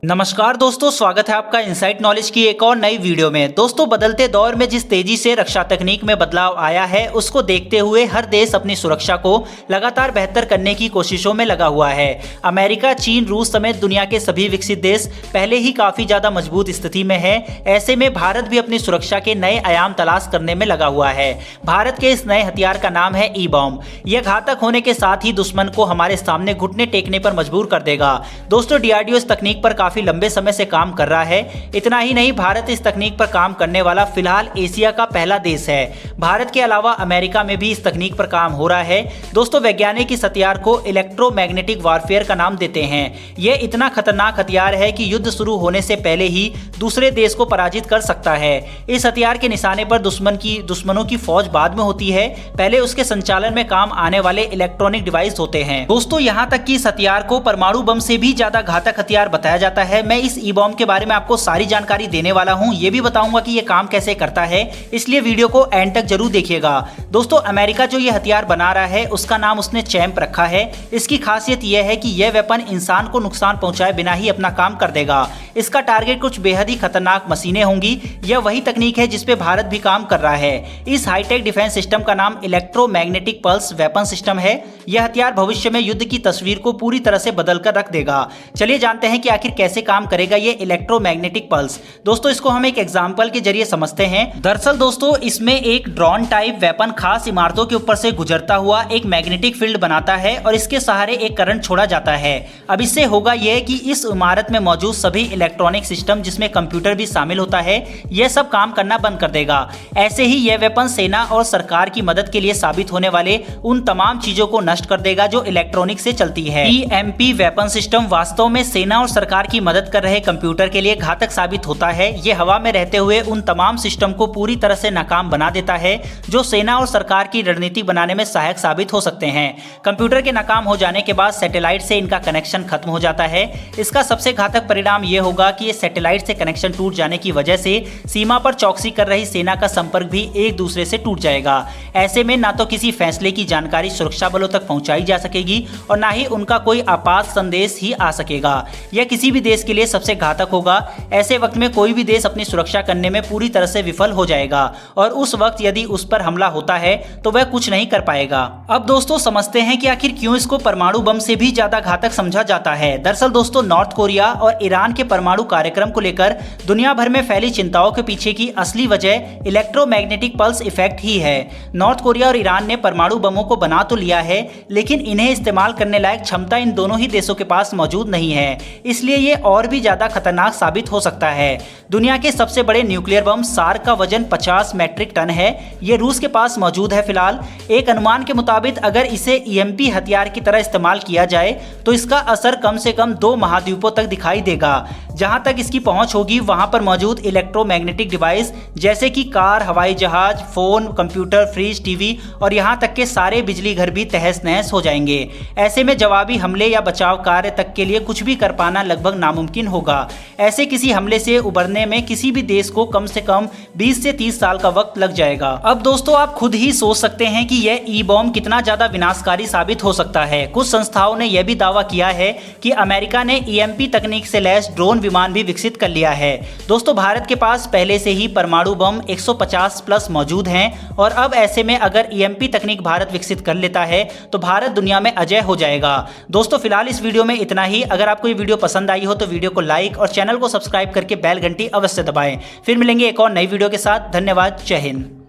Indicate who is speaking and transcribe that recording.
Speaker 1: नमस्कार दोस्तों, स्वागत है आपका इनसाइट नॉलेज की एक और नई वीडियो में। दोस्तों, बदलते दौर में जिस तेजी से रक्षा तकनीक में बदलाव आया है, उसको देखते हुए हर देश अपनी सुरक्षा को लगातार बेहतर करने की कोशिशों में लगा हुआ है। अमेरिका, चीन, रूस समेत दुनिया के सभी विकसित देश पहले ही काफी ज्यादा मजबूत स्थिति में है। ऐसे में भारत भी अपनी सुरक्षा के नए आयाम तलाश करने में लगा हुआ है। भारत के इस नए हथियार का नाम है ई बॉम्ब। यह घातक होने के साथ ही दुश्मन को हमारे सामने घुटने टेकने पर मजबूर कर देगा। दोस्तों, डीआरडीओ इस तकनीक पर काफी लंबे समय से काम कर रहा है। इतना ही नहीं, भारत इस तकनीक पर काम करने वाला फिलहाल एशिया का पहला देश है। भारत के अलावा अमेरिका में भी इस तकनीक पर काम हो रहा है। दोस्तों, वैज्ञानिक इस हथियार को इलेक्ट्रोमैग्नेटिक वॉरफेयर का नाम देते हैं। यह इतना खतरनाक हथियार है कि युद्ध शुरू होने से पहले ही दूसरे देश को पराजित कर सकता है। इस हथियार के निशाने पर दुश्मनों की फौज बाद में होती है। पहले उसके संचालन में काम आने वाले इलेक्ट्रॉनिक डिवाइस होते हैं। दोस्तों, यहां तक कि इस हथियार को परमाणु बम से भी ज्यादा घातक हथियार बताया जाता है। मैं इस ई बॉम्ब के बारे में आपको सारी जानकारी देने वाला हूं। ये भी बताऊंगा कि ये काम कैसे करता है, इसलिए वीडियो को एंड तक जरूर देखिएगा। दोस्तों, अमेरिका जो ये हथियार बना रहा है, उसका नाम उसने चैंप रखा है। इसकी खासियत यह है कि यह वेपन इंसान को नुकसान पहुंचाए बिना ही अपना काम कर देगा। इसका टारगेट कुछ बेहद ही खतरनाक मशीनें होंगी। यह वही तकनीक है जिसपे भारत भी काम कर रहा है। इस हाईटेक डिफेंस सिस्टम का नाम इलेक्ट्रोमैग्नेटिक पल्स वेपन सिस्टम है। यह हथियार भविष्य में युद्ध की तस्वीर को पूरी तरह से बदल कर रख देगा। चलिए जानते हैं कि आखिर कैसे काम करेगा ये इलेक्ट्रोमैग्नेटिक पल्स। दोस्तों, इसको हम एक एग्जांपल के जरिए समझते हैं। दरअसल दोस्तों, इसमें एक ड्रोन टाइप वेपन खास इमारतों के ऊपर से गुजरता हुआ एक मैग्नेटिक फील्ड बनाता है और इसके सहारे एक करंट छोड़ा जाता है। अब इससे होगा यह कि इस इमारत में मौजूद सभी इलेक्ट्रॉनिक सिस्टम, जिसमें कंप्यूटर भी शामिल होता है, यह सब काम करना बंद कर देगा। ऐसे ही यह वेपन सेना और सरकार की मदद के लिए साबित होने वाले उन तमाम चीजों को नष्ट कर देगा जो इलेक्ट्रॉनिक से चलती है। ईएमपी वेपन सिस्टम वास्तव में सेना और सरकार की मदद कर रहे कंप्यूटर के लिए घातक साबित होता है। यह हवा में रहते हुए उन तमाम सिस्टम को पूरी तरह से नाकाम बना देता है जो सेना और सरकार की रणनीति बनाने में सहायक साबित हो सकते हैं। कंप्यूटर के नाकाम हो जाने के बाद सैटेलाइट से इनका कनेक्शन खत्म हो जाता है। इसका सबसे घातक परिणाम यह होगा कि सैटेलाइट से कनेक्शन टूट जाने की वजह से सीमा पर चौकसी कर रही सेना का संपर्क भी एक दूसरे से टूट जाएगा। ऐसे में ना तो किसी फैसले की जानकारी सुरक्षा बलों तक पहुंचाई जा सकेगी और ना ही उनका कोई आपात संदेश ही आ सकेगा। यह किसी भी देश के लिए सबसे घातक होगा। ऐसे वक्त में कोई भी देश अपनी सुरक्षा करने में पूरी तरह से विफल हो जाएगा और उस वक्त यदि उस पर हमला होता है तो वह कुछ नहीं कर पाएगा। अब दोस्तों, समझते हैं कि आखिर क्यों इसको परमाणु बम से भी ज्यादा घातक समझा जाता है। दरअसल दोस्तों, नॉर्थ कोरिया और ईरान के परमाणु कार्यक्रम को लेकर दुनिया भर में फैली चिंताओं के पीछे की असली वजह इलेक्ट्रोमैग्नेटिक पल्स इफेक्ट ही है। नॉर्थ कोरिया और ईरान ने परमाणु बमों को बना तो लिया है, लेकिन इन्हें इस्तेमाल करने लायक क्षमता इन दोनों ही देशों के पास मौजूद नहीं है। इसलिए ये और भी ज्यादा खतरनाक साबित हो सकता है। दुनिया के सबसे बड़े न्यूक्लियर बम सार्क का वजन 50 मैट्रिक टन है। ये रूस के पास मौजूद है फिलहाल। एक अनुमान के मुताबिक अगर इसे ईएमपी हथियार की तरह इस्तेमाल किया जाए तो इसका असर कम से कम 2 महाद्वीपों तक दिखाई देगा। जहां तक इसकी पहुंच होगी, वहां पर मौजूद इलेक्ट्रोमैग्नेटिक डिवाइस जैसे कि कार, हवाई जहाज, फोन, कंप्यूटर, फ्रिज, टीवी और यहां तक के सारे बिजली घर भी तहस नहस हो जाएंगे। ऐसे में जवाबी हमले या बचाव कार्य तक के लिए कुछ भी कर पाना लगभग नामुमकिन होगा। ऐसे किसी हमले से उबरने में किसी भी देश को कम से कम 20 से 30 साल का वक्त लग जाएगा। अब दोस्तों, आप खुद ही सोच सकते हैं कि यह ई बॉम्ब कितना ज्यादा विनाशकारी साबित हो सकता है। कुछ संस्थाओं ने यह भी दावा किया है कि अमेरिका ने ईएमपी तकनीक से लैस ड्रोन विमान भी विकसित कर लिया है। दोस्तों, भारत के पास पहले से ही परमाणु बम 150 प्लस मौजूद हैं और अब ऐसे में अगर ईएमपी तकनीक भारत विकसित कर लेता है तो भारत दुनिया में अजेय हो जाएगा। दोस्तों, फिलहाल इस वीडियो में इतना ही। अगर आपको ये वीडियो पसंद आई हो तो वीडियो को लाइक और चैनल को सब्सक्राइब करके बेल घंटी अवश्य दबाएं। फिर मिलेंगे एक और नई वीडियो के साथ। धन्यवाद। जय हिंद।